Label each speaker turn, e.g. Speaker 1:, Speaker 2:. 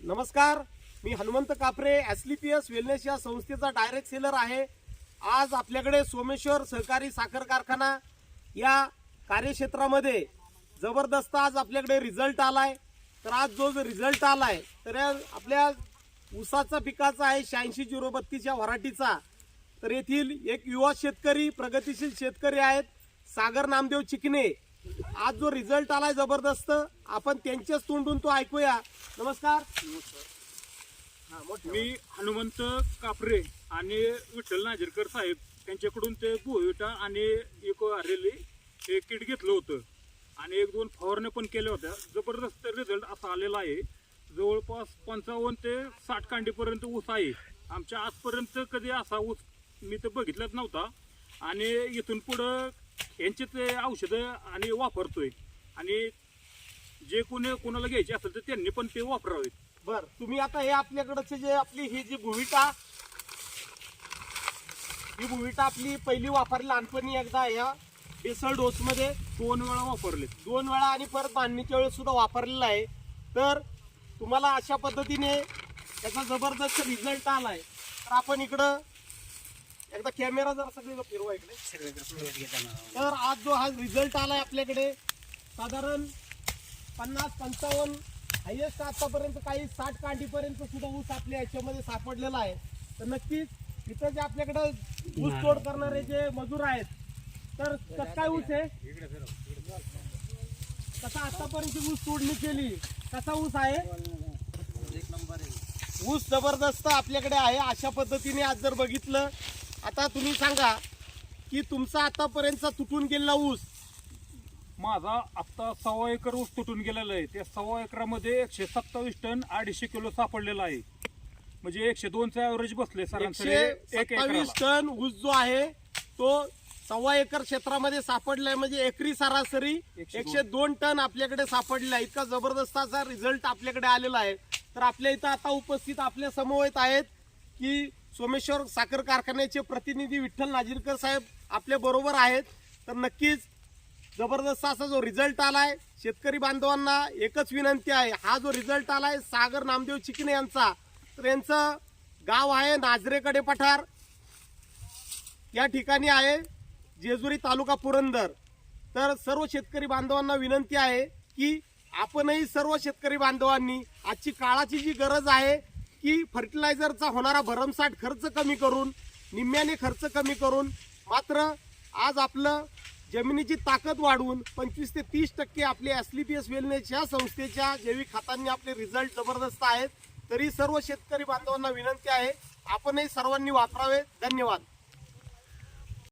Speaker 1: नमस्कार, मी हनुमंत कापरे, एसलीपीएस वेलनेस या संस्थेचा डायरेक्ट सेलर आहे। आज आपल्याकडे सोमेश्वर सहकारी साखर कारखाना या कार्यक्षेत्रामध्ये जबरदस्त आज आपल्याकडे रिझल्ट आलाय। तर आज जो रिझल्ट आलाय तर आपल्या ऊसाचा पिकाचा आहे 86-032 या व्हरायटीचा। तर येथील एक युवा शेतकरी, प्रगतिशील शेतकरी आहेत सागर नामदेव चिकणे। आज जो रिझल्ट आलाय जबरदस्त, आपण त्यांच्याच तोंडून तो ऐकूया। नमस्कार,
Speaker 2: मी हनुमंत कापरे आणि विठ्ठल नाझिरकर साहेब त्यांच्याकडून ते भुईविटा आणि इको आलेली हे किट घेतलं होतं आणि 1-2 फवारण्या पण केल्या होत्या। जबरदस्त रिझल्ट असा आलेला आहे। जवळपास 55 ते 60 कांडीपर्यंत ऊस आहे। आमच्या आजपर्यंत कधी असा ऊस मी तर बघितलाच नव्हता आणि इथून पुढं यांचे ते औषधं आणि वापरतोय आणि जे कोणाला घ्यायचे असेल तर त्यांनी पण ते वापरावे।
Speaker 1: बर, तुम्ही आता हे आपल्याकडचे जे आपली ही जी भुईविटा आपली पहिली वापरली लहानपणी एकदा या बेसल डोस मध्ये
Speaker 2: 2 वेळा वापरले,
Speaker 1: 2 वेळा आणि परत बांधणीच्या वेळेस सुद्धा वापरलेला आहे। तर तुम्हाला अशा पद्धतीने त्याचा जबरदस्त रिझल्ट आलाय। तर आपण इकडं एकदा कॅमेरा जरा सगळीकडे फिरवा इकडे। तर आज जो हा रिझल्ट आलाय आपल्याकडे साधारण 50-55 हायेस्ट आतापर्यंत काही 60 कांडीपर्यंत सुद्धा ऊस आपल्या याच्यामध्ये सापडलेला आहे। तर नक्कीच इथं जे आपल्याकडे ऊस तोड करणारे जे मजूर आहेत, तर काय ऊस आहे, कसा आतापर्यंत ऊस तोडणी केली, कसा ऊस आहे, ऊस जबरदस्त आपल्याकडे आहे। अशा पद्धतीने आज जर बघितलं, आता तुम्ही सांगा की तुमचा आतापर्यंतचा तुटून गेलेला ऊस,
Speaker 2: माझा आता 1.25 एकर ऊस तुटून गेलेला आहे। त्या 1.25 एकरामध्ये 127 टन 250 किलो सापडलेला आहे। म्हणजे 102चा ॲव्हरेज बसले सरासरी
Speaker 1: 127 टन ऊस जो आहे तो 1.25 एकर क्षेत्रामध्ये सापडलाय। म्हणजे एकरी सरासरी 102 टन आपल्याकडे सापडला। इतका जबरदस्त असा रिझल्ट आपल्याकडे आलेला आहे। तर आपल्या इथं आता उपस्थित आपल्या समवेत आहेत की सोमेश्वर साखर कारखान्याचे प्रतिनिधी विठ्ठल नाझिरकर साहेब आपल्या बरोबर आहेत। तर नक्कीच जबरदस्त असा जो रिझल्ट आलाय, शेतकरी बांधवांना एकच विनंती आहे, हा जो रिझल्ट आलाय सागर नामदेव चिकणे यांचा, तर यांचं गाव आहे नाझरेकडे पठार या ठिकाणी आहे, जेजुरी तालुका पुरंदर। तर सर्व शेतकरी बांधवांना विनंती आहे की आपणही सर्व शेतकरी बांधवांनी आजची काळाची जी गरज आहे की फर्टिलायझरचा होणारा भरमसाठ खर्च कमी करून, निम्म्याने खर्च कमी करून, मात्र आज आपलं जमिनीची ताकद वाढवून 25 ते 30% आपले एसलीपीएस वेलनेस या संस्थेच्या जैविक खतांनी आपले रिझल्ट जबरदस्त आहेत। तरी सर्व शेतकरी बांधवांना विनंती आहे, आपणही सर्वांनी वापरावे। धन्यवाद।